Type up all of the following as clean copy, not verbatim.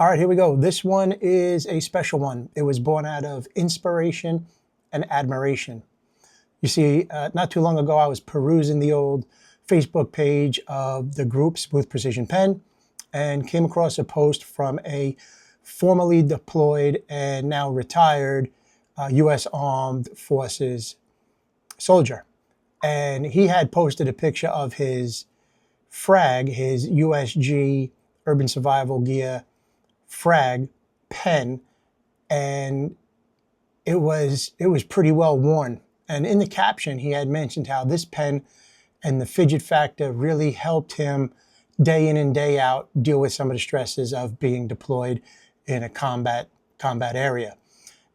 All right, here we go. This one is a special one. It was born out of inspiration and admiration. You see, not too long ago, I was perusing the old Facebook page of the group Smooth Precision Pen and came across a post from a formerly deployed and now retired U.S. Armed Forces soldier. And he had posted a picture of his Frag, his USG Urban Survival Gear Frag pen, and it was pretty well worn. And in the caption, he had mentioned how this pen and the fidget factor really helped him day in and day out deal with some of the stresses of being deployed in a combat area.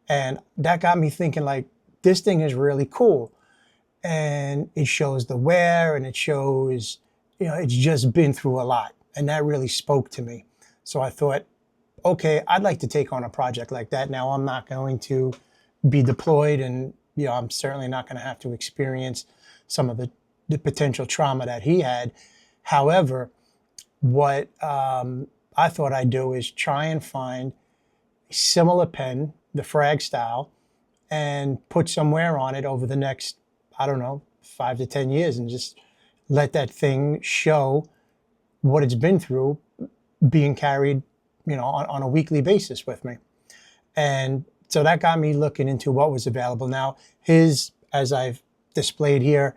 And that got me thinking, like, this thing is really cool. And it shows the wear, and it shows, it's just been through a lot. And that really spoke to me. So I thought, okay, I'd like to take on a project like that. Now, I'm not going to be deployed, and I'm certainly not going to have to experience some of the potential trauma that he had. However, what I thought I'd do is try and find a similar pen, the Frag style, and put some wear on it over the next, 5 to 10 years, and just let that thing show what it's been through being carried on a weekly basis with me. And so that got me looking into what was available. Now, his, as I've displayed here,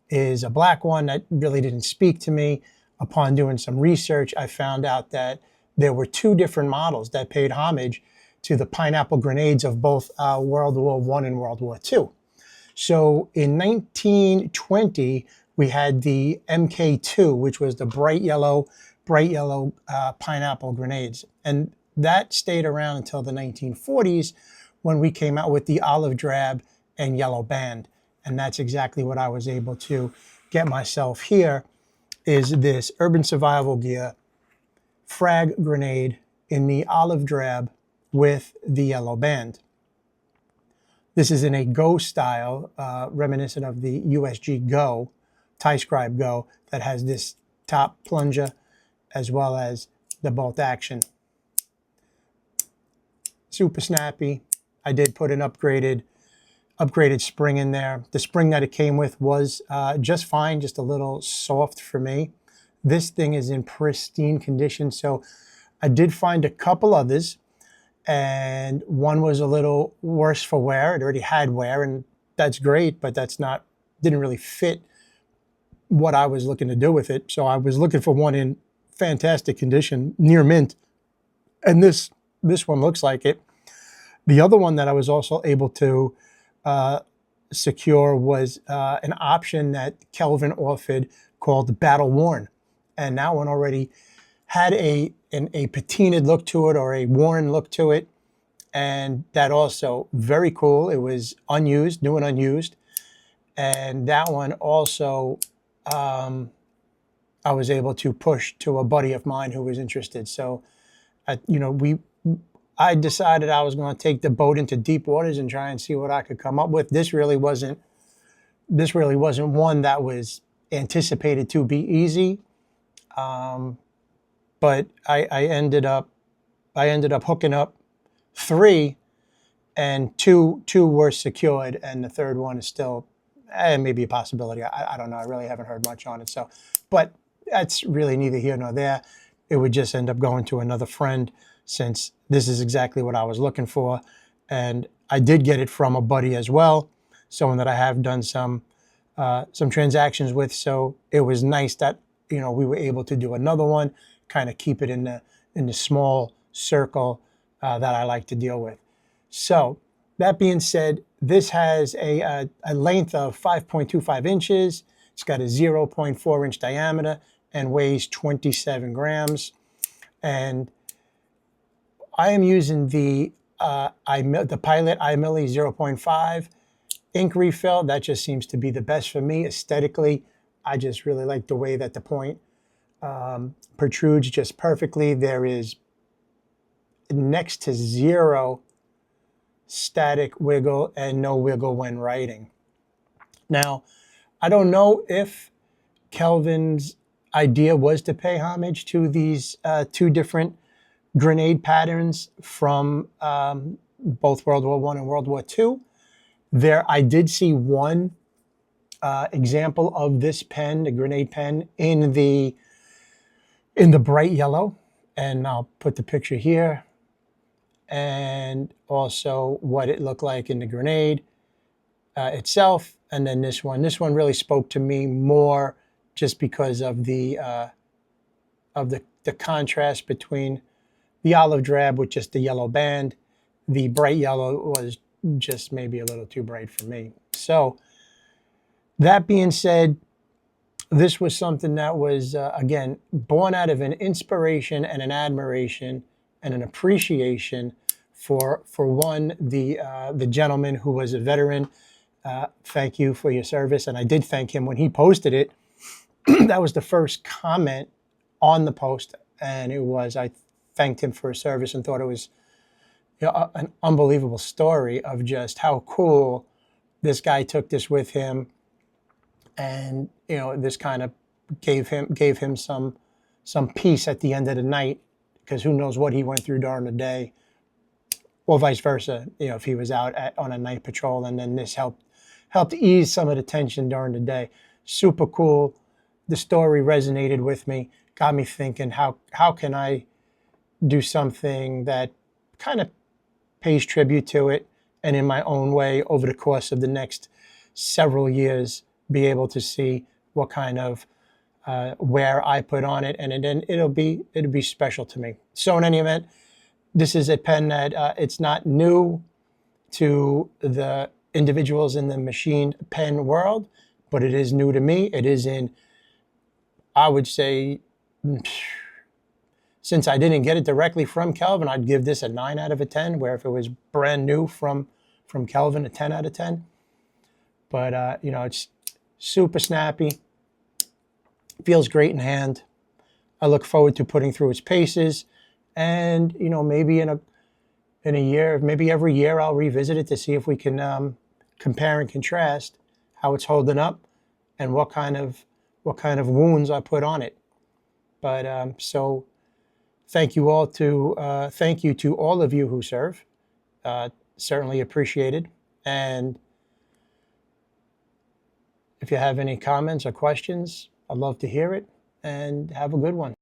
is a black one that really didn't speak to me. Upon doing some research, I found out that there were two different models that paid homage to the pineapple grenades of both World War I and World War II. So in 1920, we had the MK2, which was the bright yellow pineapple grenades. And that stayed around until the 1940s when we came out with the olive drab and yellow band. And that's exactly what I was able to get myself here, is this Urban Survival Gear Frag Grenade in the olive drab with the yellow band. This is in a Go style, reminiscent of the USG Go, Tie Scribe Go, that has this top plunger as well as the bolt action. Super snappy. I did put an upgraded spring in there. The spring that it came with was just fine, just a little soft for me. This thing is in pristine condition. So I did find a couple others, and one was a little worse for wear. It already had wear, and that's great, but didn't really fit what I was looking to do with it. So I was looking for one in fantastic condition, near mint, and this one looks like it. The other one that I was also able to secure was an option that Kelvin offered called Battle Worn, and that one already had a patinaed look to it, or a worn look to it, and that also very cool. It was unused, new and unused, and that one also I was able to push to a buddy of mine who was interested. So, I decided I was going to take the boat into deep waters and try and see what I could come up with. This really wasn't one that was anticipated to be easy, but I ended up hooking up 3, and two were secured, and the third one is still maybe a possibility. I don't know. I really haven't heard much on it. So, but that's really neither here nor there. It would just end up going to another friend, since this is exactly what I was looking for. And I did get it from a buddy as well, someone that I have done some transactions with. So it was nice that, we were able to do another one, kind of keep it in the small circle that I like to deal with. So that being said, this has a length of 5.25 inches. It's got a 0.4 inch diameter and weighs 27 grams. And I am using the Pilot iMilli 0.5 ink refill. That just seems to be the best for me aesthetically. I just really like the way that the point protrudes just perfectly. There is next to zero static wiggle and no wiggle when writing. Now, I don't know if Kelvin's idea was to pay homage to these two different grenade patterns from both World War I and World War II. I did see one example of this pen, the grenade pen, in the bright yellow, and I'll put the picture here, and also what it looked like in the grenade itself. And then this one really spoke to me more just because of the contrast between the olive drab with just the yellow band. The bright yellow was just maybe a little too bright for me. So that being said, this was something that was, again, born out of an inspiration and an admiration and an appreciation for one, the gentleman who was a veteran. Thank you for your service. And I did thank him when he posted it. That was the first comment on the post. And I thanked him for his service and thought it was, you know, an unbelievable story of just how cool this guy took this with him. And, you know, this kind of gave him some peace at the end of the night, because who knows what he went through during the day, or vice versa, you know, if he was out on a night patrol, and then this helped ease some of the tension during the day. Super cool. The story resonated with me, got me thinking, how can I do something that kind of pays tribute to it, and in my own way over the course of the next several years be able to see what kind of wear I put on it, and then it'll be special to me. So in any event, this is a pen that it's not new to the individuals in the machined pen world, but it is new to me. It is in, I would say, since I didn't get it directly from Kelvin, I'd give this a 9 out of a 10, where if it was brand new from Kelvin, a 10 out of 10. But, you know, it's super snappy, feels great in hand. I look forward to putting through its paces, and, you know, maybe in a year, maybe every year, I'll revisit it to see if we can compare and contrast how it's holding up and what kind of wounds I put on it. But so thank you to all of you who serve. Certainly appreciated. And if you have any comments or questions, I'd love to hear it, and have a good one.